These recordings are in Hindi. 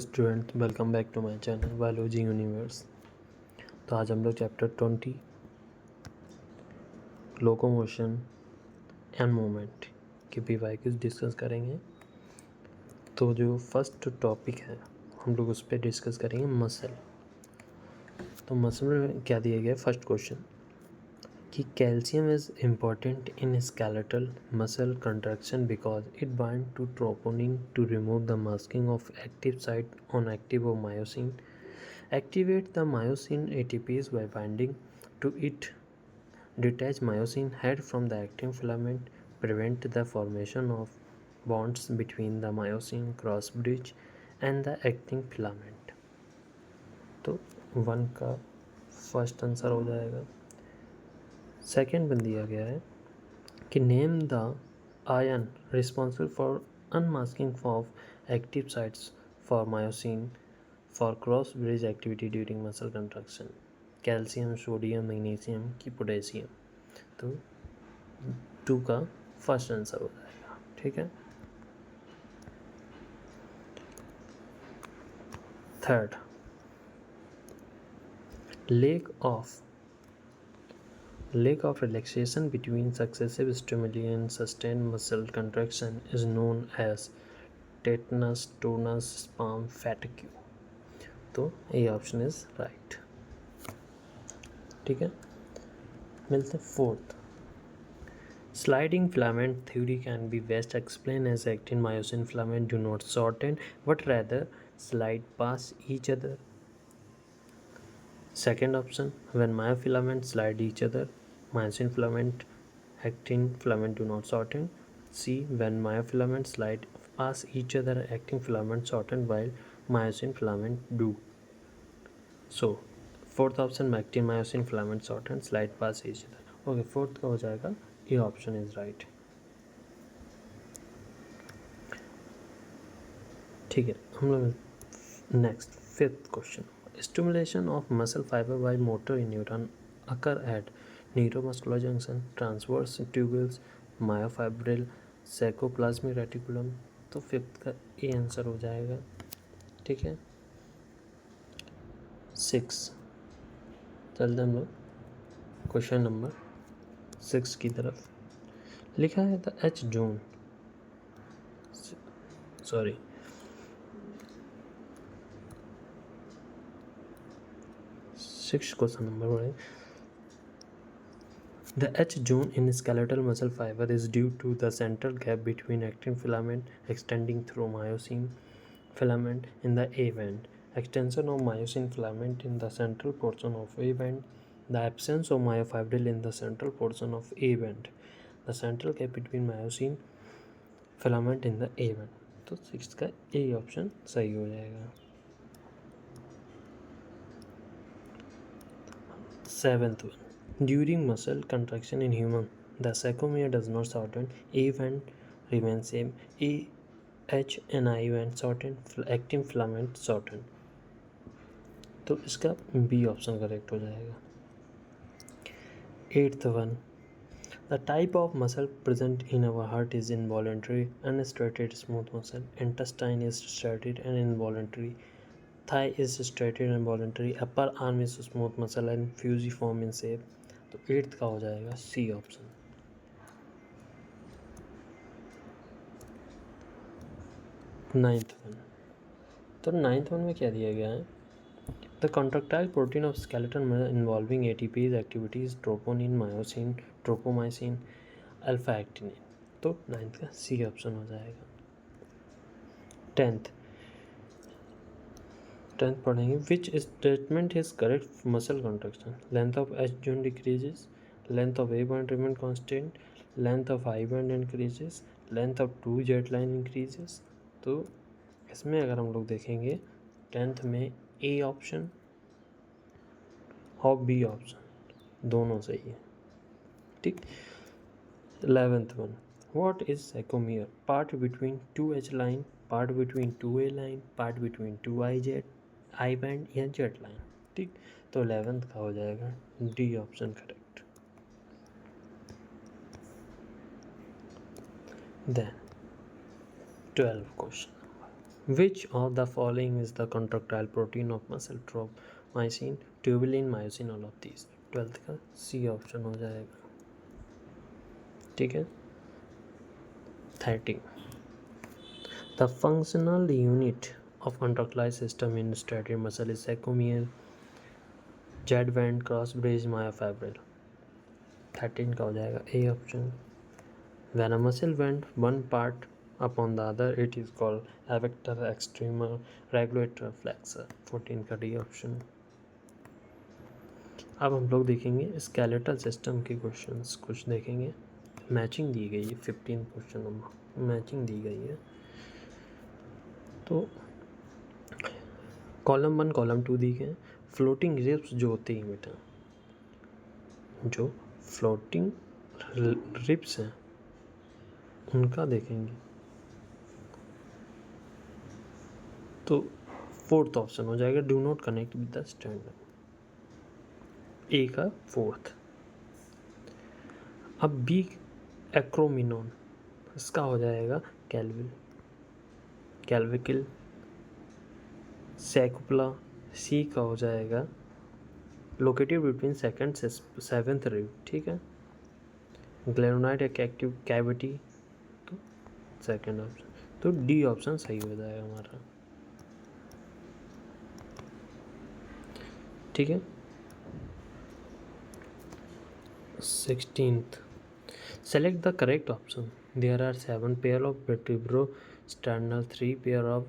Student, welcome back to my channel biology universe. तो आज हम लोग चैप्टर 20 लोकोमोशन एंड मूवमेंट के पीवाईक्यूज डिस्कस करेंगे। तो जो फर्स्ट टॉपिक है हम लोग उस पर डिस्कस करेंगे मसल। तो मसल में क्या दिया गया है? फर्स्ट क्वेश्चन कि calcium is important in skeletal muscle contraction because it bind to troponin to remove the masking of active site on active और myosin, activate the myosin ATPs by binding to it, detach myosin head from the actin filament, prevent the formation of bonds between the myosin cross bridge and the actin filament। तो 1 का फर्स्ट आंसर हो जाएगा। सेकेंड में दिया गया है कि name the ion responsible for unmasking of active sites for myosin for cross bridge activity during muscle construction. Calcium, sodium, magnesium की पोटेशियम। तो 2 का फर्स्ट आंसर हो जाएगा। ठीक है। Third, lack of relaxation between successive stimuli and sustained muscle contraction is known as tetanus, tonus, spasm, fatigue। तो ये ऑप्शन इज राइट। ठीक है। मिलते हैं fourth, sliding filament theory can be best explained as actin myosin filament do not shorten but rather slide past each other। Second option, when myofilaments slide each other, myosin filament, actin filament do not shorten। C, when myofilaments slide past each other, actin filament shorten while myosin filament do। So fourth option, actin myosin filament shorten slide past each other। Okay, fourth का हो जाएगा, ये ऑप्शन इज राइट। ठीक है। हम लोग next fifth question, stimulation of muscle fibre by motor neuron occur at neuromuscular junction, transverse tubules, myofibril, sarcoplasmic reticulum. तो फिफ्थ का ए आंसर हो जाएगा। ठीक है। 6, चलते हम लोग क्वेश्चन नंबर 6 की तरफ। लिखा है the H zone, sorry 6 question number बढ़े। The H zone in skeletal muscle fiber is due to the central gap between actin filament extending through myosin filament in the A band, extension of myosin filament in the central portion of A band, the absence of myofibril in the central portion of A band, the central gap between myosin filament in the A band। तो 6 का A ऑप्शन सही हो जाएगा। 7th one, during muscle contraction in human, the sarcomere does not shorten, A band remains same, H and I band shorten, actin filament shorten। तो इसका बी ऑप्शन करेक्ट हो जाएगा। 8th one, the type of muscle present in our heart is involuntary unstraighted smooth muscle, intestine is straighted and involuntary, thigh is straighted and involuntary, upper arm is smooth muscle and fusiform in shape। तो 8th का हो जाएगा सी ऑप्शन। 9th वन, तो 9th वन में क्या दिया गया है? The contractile protein of skeleton involving ATPase activities troponin, myosin, tropomyosin, alpha actinin. तो 9th का सी ऑप्शन हो जाएगा। 10th पढ़ेंगे, which statement is correct muscle contraction? Length of H zone decreases, length of A band remain constant, length of I band increases, length of two Z line increases. तो इसमें अगर हम लोग देखेंगे 10th में ए ऑप्शन और बी ऑप्शन दोनों सही है। ठीक। 11th one, what is sarcomere? Part between two H line, part between two A line, part between two I Z, I band या जेट लाइन। ठीक। तो 11th का हो जाएगा D option correct. Then 12 question, which of the following is the contractile protein of muscle? Tropomyosin, tubulin, myosin, all of these. 12th का सी ऑप्शन हो जाएगा। ठीक है। 30 the functional unit of contractile system in striated muscle is sarcomere, Z band, cross bridge, myofibril. 13 का हो जाएगा A option. When a muscle bend one part upon the other, it is called adductor, extremor, regulator, flexor। 14 का डी ऑप्शन। अब हम लोग देखेंगे स्केलेटल सिस्टम के क्वेश्चंस कुछ देखेंगे। मैचिंग दी गई है 15 क्वेश्चन नंबर मैचिंग दी गई है। तो कॉलम 1 कॉलम 2 दी गए। फ्लोटिंग रिब्स जो होते हैं बेटा, जो फ्लोटिंग रिब्स हैं उनका देखेंगे। तो 4th ऑप्शन हो जाएगा, do not connect with the sternum. A का 4th। अब बी एक्रोमिनोन, इसका हो जाएगा कैल्विकल, सैकुपला। सी का हो जाएगा लोकेटेड बिटवीन सेकंड से 7th रिब। ठीक है। ग्लेनोनाइड एक्टिव कैविटी, तो सेकंड ऑप्शन। तो डी ऑप्शन सही हो जाएगा हमारा। ठीक है। 16th select the correct option. There are 7 pair of vertebrosternal, 3 pair of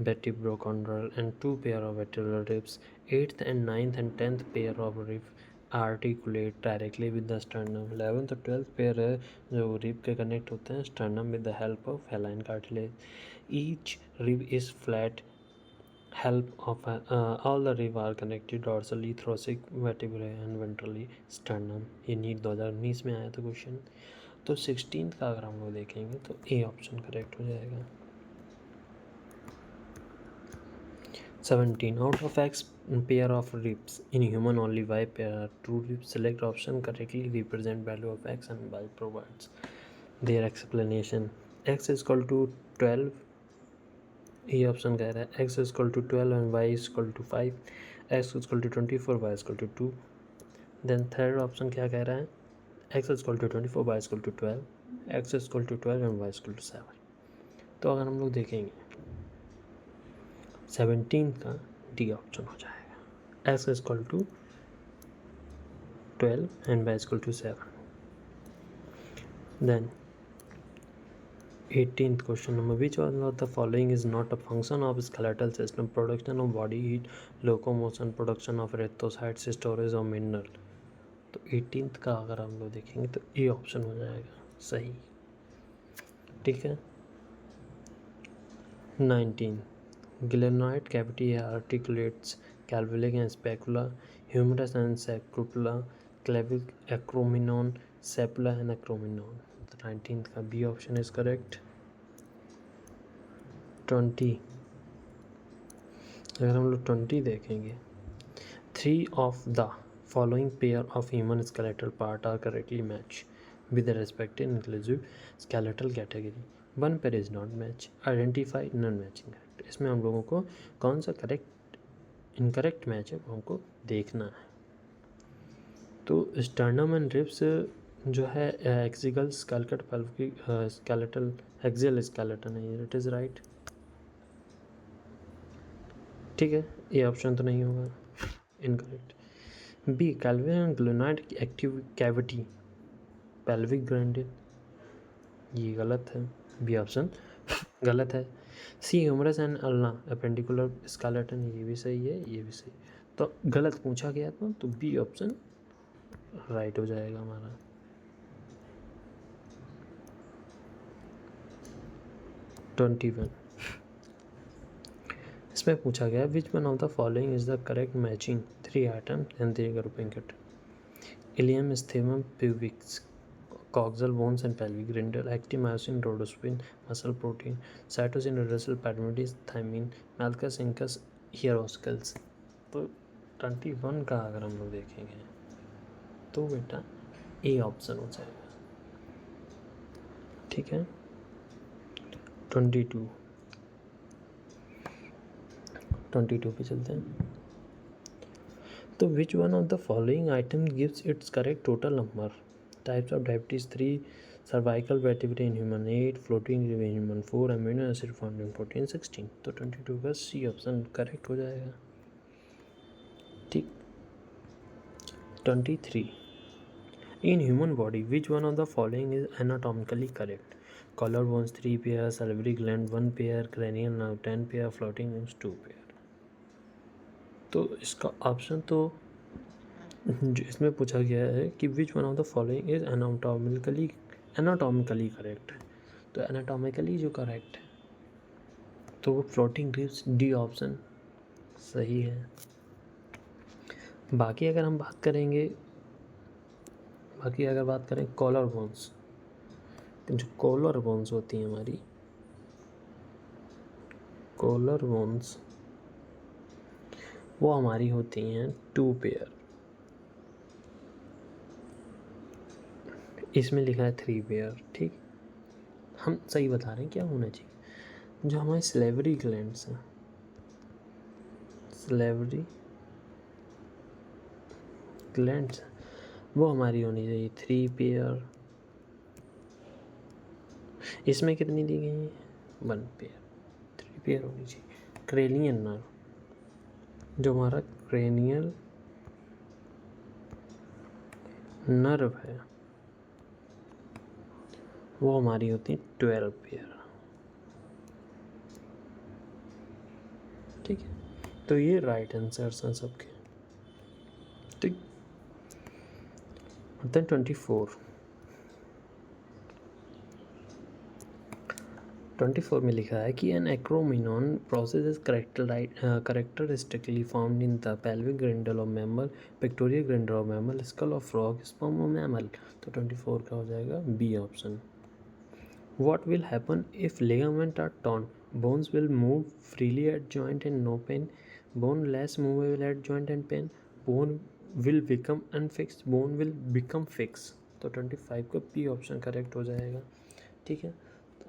vertebrochondral and 2 pair of vertebral ribs. 8th and 9th and 10th pair of ribs articulate directly with the sternum. 11th और 12th pair है जो rib के connect होते हैं sternum with the help of haline cartilage. Each rib is flat. Help of all the rib are connected dorsally, thoracic vertebrae and ventrally sternum। ये नीट 2019 में आया था क्वेश्चन। तो 16th का अगर हम लोग देखेंगे तो ए ऑप्शन करेक्ट हो जाएगा। 17 out of x pair of ribs in human only y pair are true ribs। Select option correctly represent value of x and y provides their explanation। x is equal to 12, ये ऑप्शन कह रहा है x is equal to 12 and y is equal to 5, x is equal to 24, y is equal to 2। Then third option क्या कह रहा है, x is equal to 24, y is equal to 12, x is equal to 12 and y is equal to 7। तो अगर हम लोग देखेंगे 17 का डी ऑप्शन हो जाएगा, x is equal to 12 and y is equal to 7। Then 18th question number, which one of the following is not a function of skeletal system? Production of body heat, locomotion, production of erythrocytes, storage of mineral। तो 18th का अगर हम लोग देखेंगे तो ए ऑप्शन हो जाएगा सही। ठीक है। 19 glenoid cavity articulates clavicle and scapula, humerus and scapula, clavicle, acromion, scapula and acromion. तो 19th का बी ऑप्शन इज करेक्ट। 20 अगर हम लोग 20 देखेंगे, 3 of the following pair of human skeletal part are correctly matched with the respective inclusive skeletal category। 1 pair is not match, identify non matching correct। इसमें हम लोगों को कौन सा करेक्ट इनकरेक्ट मैच है वो हमको देखना है। तो स्टर्नम एंड रिब्स जो है axial skeletal pelvic skeletal axial skeleton है, इट इज़ राइट। ठीक है। ये ऑप्शन तो नहीं होगा, incorrect. B clavicle and glenoid active cavity pelvic girdle, ये गलत है, बी ऑप्शन गलत है। C humerus and ulna appendicular skeleton, ये भी सही है, ये भी सही। तो गलत पूछा गया था तो बी ऑप्शन राइट हो जाएगा हमारा। ट्वेंटी वन इसमें पूछा गया which one of the following is the correct matching 3 item and 3 grouping it. Ilium, ischium, pubis, coxal bones and pelvic grindle, actin-myosin, rhodopsin, muscle protein, cytosine, reducil, pyrimides, thymine, malchus, incus, hieroscles। तो 21 का अगर हम लोग देखेंगे तो बेटा ए ऑप्शन हो जाएगा। ठीक है। 22 22 पे चलते हैं। तो which one of the following item gives its correct total number? Types of diabetes 3, cervical vertebra in human 8, floating rib in human 4, amino acid found in protein 16। तो 22 का सी ऑप्शन करेक्ट हो जाएगा। ठीक। 23, in human body which one of the following is anatomically correct? Collar bones 3 pair, salivary gland 1 pair, cranial nerve 10 pair, floating limbs 2 pair. तो इसका ऑप्शन तो जो इसमें पूछा गया है कि विच one of the following is anatomically correct है, तो एनाटॉमिकली जो करेक्ट है तो वो फ्लोटिंग रिब्स, डी ऑप्शन सही है। बाकी अगर बात करें कॉलर बोन्स, जो कॉलर बोन्स होती हैं हमारी, कॉलर बोन्स वो हमारी होती हैं 2 पेयर। इसमें लिखा है 3 पेयर। ठीक, हम सही बता रहे हैं क्या होना चाहिए। जो हमारे सैलिवरी ग्लैंड्स हैं, सैलिवरी ग्लैंड्स वो हमारी होनी चाहिए 3 पेयर। इसमें कितनी दी गई है? 1 पेयर। 3 पेयर होनी चाहिए। क्रेनियल नर्व, जो हमारा क्रेनियल नर्व है वो हमारी होती है 12 पेयर। ठीक है, तो ये राइट आंसर्स हैं सबके। ठीक, देन 24 में लिखा है कि an acromion process is characteristically found in the pelvic girdle of mammal, pectoral girdle of mammal, skull of frog, sperm of mammal. तो 24 का हो जाएगा B option. What will happen if ligaments are torn? Bones will move freely at joint and no pain. Bone less movable at joint and pain. Bone will become unfixed. Bone will become fixed. तो 25 का पी ऑप्शन करेक्ट हो जाएगा। ठीक है,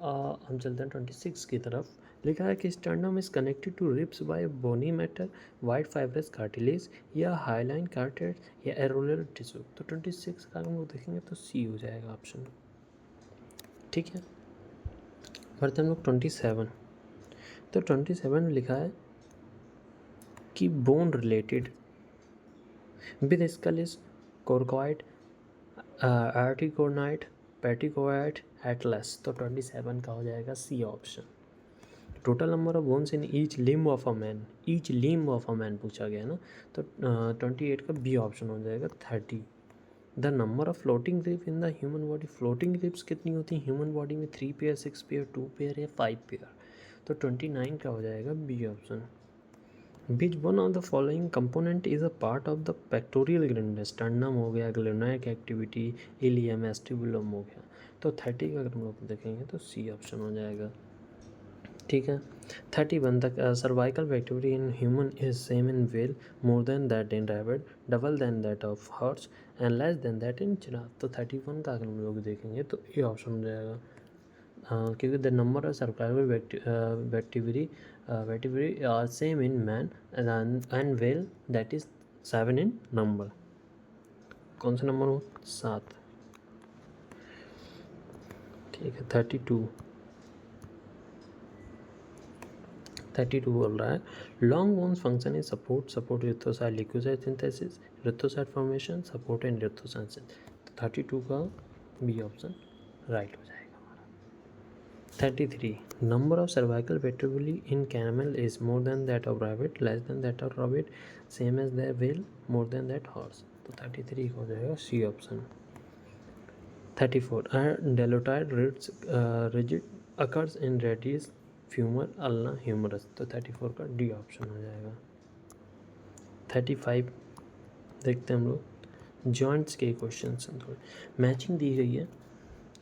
हम चलते हैं 26 की तरफ। लिखा है कि sternum is connected to ribs by bony matter, white fibrous cartilage, या हाईलाइन कार्टेज, या एरोलर टिश्यू। तो 26 का हम लोग देखेंगे तो सी हो जाएगा ऑप्शन। ठीक है, बढ़ते हम लोग 27। तो 27 में लिखा है कि bone related with skull is coracoid, articonite, petticoid, atlas. तो 27 का हो जाएगा C option. Total number of bones in each limb of a man, each limb of a man पूछा गया ना, तो 28 का बी ऑप्शन हो जाएगा 30। The number of floating rib in the human body, floating ribs कितनी होती हैं ह्यूमन बॉडी में? 3 पेयर, 6 पेयर, 2 पेयर या 5 पेयर। तो 29 का हो जाएगा B option. Which one of the following component is a part of the pectoral girdle? Sternum हो गया, ग्लेनोइक एक्टिविटी, इलियम, एस्टिबुलम हो गया। तो 30 का अगर हम लोग देखेंगे तो सी ऑप्शन हो जाएगा। ठीक है, 31 तक cervical activity in human is same in whale, more than that in rabbit, double than that of horse, and less than that in giraffe. तो 31 का अगर हम लोग देखेंगे तो ये ऑप्शन हो जाएगा, क्योंकि the number of cervical vertebrae are same in man and whale, that is 7 in number। कौन सा नंबर हो? 7। ठीक है, 32 बोल रहा है long bones function is support erythrocyte leucocyte synthesis, erythrocyte formation, support and erythrocyte. तो 32 का बी ऑप्शन राइट हो जाएगा हमारा। 33 number of cervical vertebrae in camel is more than that of rabbit, less than that of rabbit, same as the whale, more than that horse. तो 33 हो जाएगा सी ऑप्शन। 34 डेलोटाइड रिजिड occurs in radius femur ulna humerus. तो 34 का डी ऑप्शन हो जाएगा। 35 देखते हैं हम लोग, जॉइंट्स के क्वेश्चन हैं, थोड़े मैचिंग दी गई है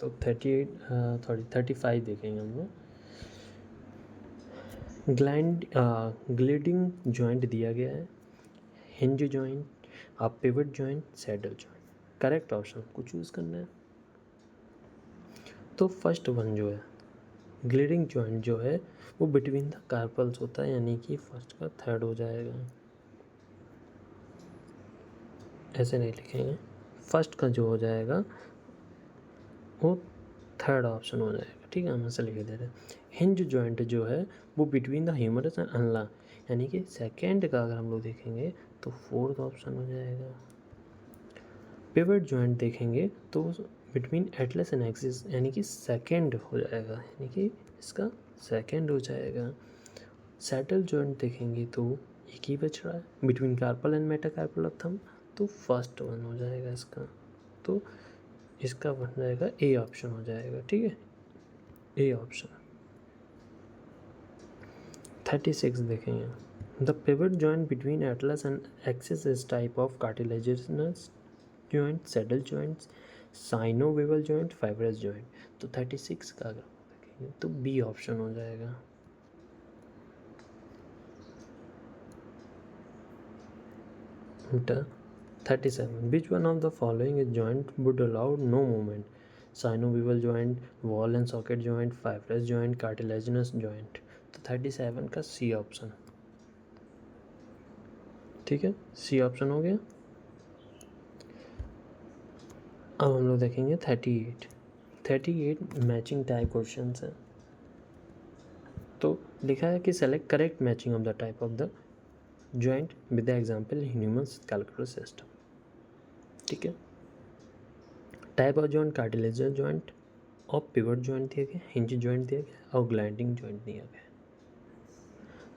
तो 35 देखेंगे हम लोग। ग्लाइडिंग जॉइंट दिया गया है, hinge joint, pivot joint, saddle joint. Correct option को चूज़ करना है। तो फर्स्ट वन जो है ग्लिडिंग जॉइंट जो है वो बिटवीन द कार्पल्स होता है, यानी कि फर्स्ट का थर्ड हो जाएगा, ऐसे नहीं लिखेंगे, फर्स्ट का जो हो जाएगा वो थर्ड ऑप्शन हो जाएगा, ठीक है, हम ऐसे लिख दे रहे हैं। हिंज जॉइंट जो है वो बिटवीन द ह्यूमरस एंड अनला, यानी कि सेकेंड का अगर हम लोग देखेंगे तो फोर्थ ऑप्शन हो जाएगा। पिवट जॉइंट देखेंगे तो बिटवीन एटलस एंड एक्सिस, यानी कि सेकेंड हो जाएगा, यानी कि इसका सेकेंड हो जाएगा। सैटल जॉइंट देखेंगे तो एक ही बच रहा है between carpal and metacarpal of thumb, तो फर्स्ट वन हो जाएगा इसका, तो इसका बन जाएगा ए ऑप्शन हो जाएगा, ठीक है, ए ऑप्शन। 36 देखेंगे, the pivot joint between atlas and axis is type of cartilaginous joint, saddle joints, synovial joint, fibrous joint. तो 36 का अगर देखेंगे तो बी ऑप्शन हो जाएगा। Enter 37. Which one of the following joint would allow no movement? Synovial joint, wall and socket joint, fibrous joint, cartilaginous joint. तो 37 का सी ऑप्शन, ठीक है, सी ऑप्शन हो गया। अब हम लोग देखेंगे 38 मैचिंग टाइप क्वेश्चन है। तो लिखा है कि select correct matching of the type of the joint with the example human calculus system, ठीक है। Type of joint cartilaginous joint और पिवट जॉइंट दिया गया, हिंज जॉइंट दिया गया और ग्लाइडिंग जॉइंट दिया गया।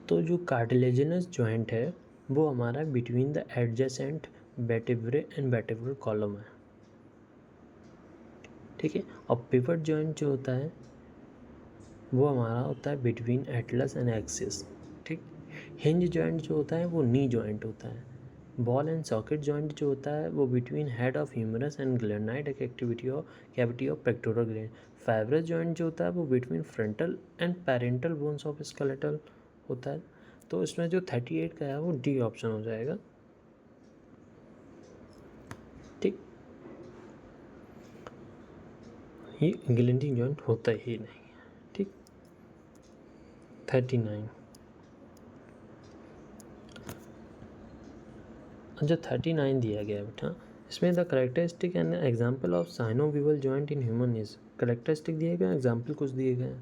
तो जो कार्टिलेजनस जॉइंट है वो हमारा between the adjacent vertebrae and vertebral column है, ठीक है। और पिवट जॉइंट जो होता है वो हमारा होता है बिटवीन एटलस एंड एक्सिस, ठीक। हिंज जॉइंट जो होता है वो नी जॉइंट होता है। बॉल एंड सॉकेट जॉइंट जो होता है वो between head of humerus and glenoid activity of cavity of pectoral gland. Fibrous joint जो होता है वो between frontal and parental bones of skeletal होता है। तो इसमें जो 38 का है वो डी ऑप्शन हो जाएगा, ठीक। ये ग्लिंडिंग जॉइंट होता ही नहीं है, ठीक। 39, अच्छा 39 दिया गया है बेटा, इसमें the characteristic and example of synovial joint in human is, characteristic दिए गए, एग्जाम्पल कुछ दिए गए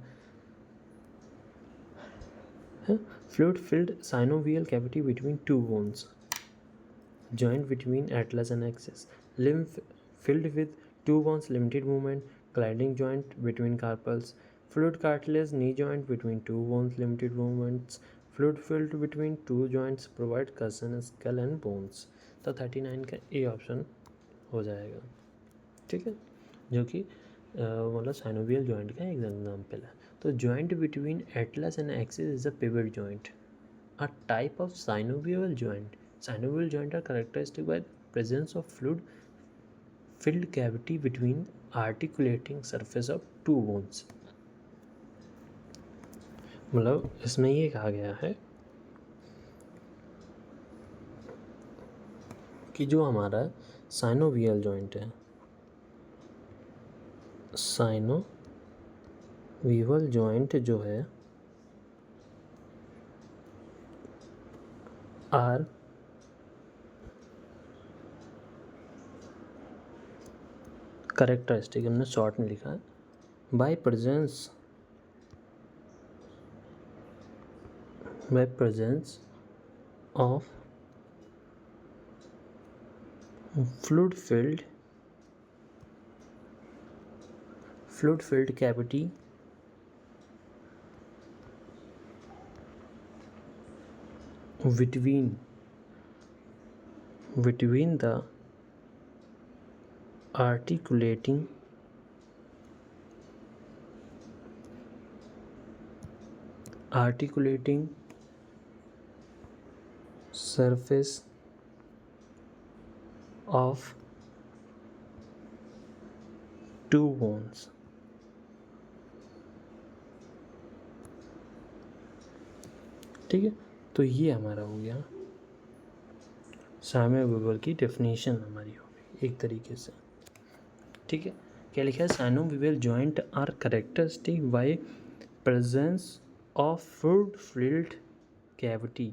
हैं। Fluid filled synovial cavity between two bones, joint between atlas and axis, limb filled with two bones, limited movement, gliding joint between carpals, fluid cartilage knee joint between two bones, limited movements, fluid filled between two joints, provide cushion skull and bones। तो 39 का ए ऑप्शन हो जाएगा, ठीक है, जो कि मतलब साइनोवियल जॉइंट का एक एग्जाम्पल है। तो joint between atlas and axis is a pivot joint, a type of synovial joint. Synovial joint are characteristic by the presence of fluid filled cavity between articulating surface of two bones। मतलब इसमें ये कहा गया है कि जो हमारा साइनोवियल जॉइंट है, साइनोवियल जॉइंट जो है आर करेक्टरिस्टिक, हमने शॉर्ट में लिखा है, by presence of fluid filled cavity between the articulating surface of two bones, ठीक है। तो ये हमारा हो गया साइनोवियल की डेफिनेशन हमारी हो गई एक तरीके से, ठीक है। क्या लिखा है, synovial joint are characteristic by presence of fluid filled cavity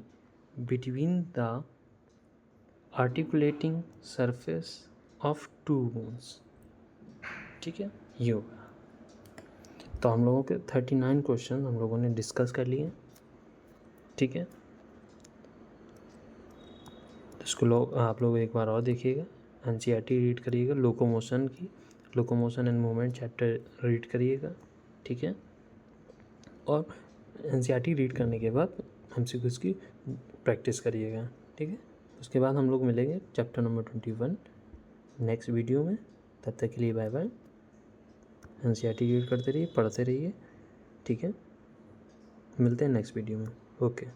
between the articulating surface of two bones। ठीक है, ये होगा। तो हम लोगों के 39 क्वेश्चन हम लोगों ने डिस्कस कर लिए। ठीक है, इसको आप लोग एक बार और देखिएगा, एनसीईआरटी रीड करिएगा, locomotion and movement chapter read करिएगा। ठीक है, और एनसीईआरटी रीड करने के बाद एमसीक्यूज की प्रैक्टिस करिएगा। ठीक है, उसके बाद हम लोग मिलेंगे चैप्टर नंबर 21 नेक्स्ट वीडियो में। तब तक के लिए बाय बाय। एनसीईआरटी रीड करते रहिए, पढ़ते रहिए। ठीक है, मिलते हैं नेक्स्ट वीडियो में। ओके।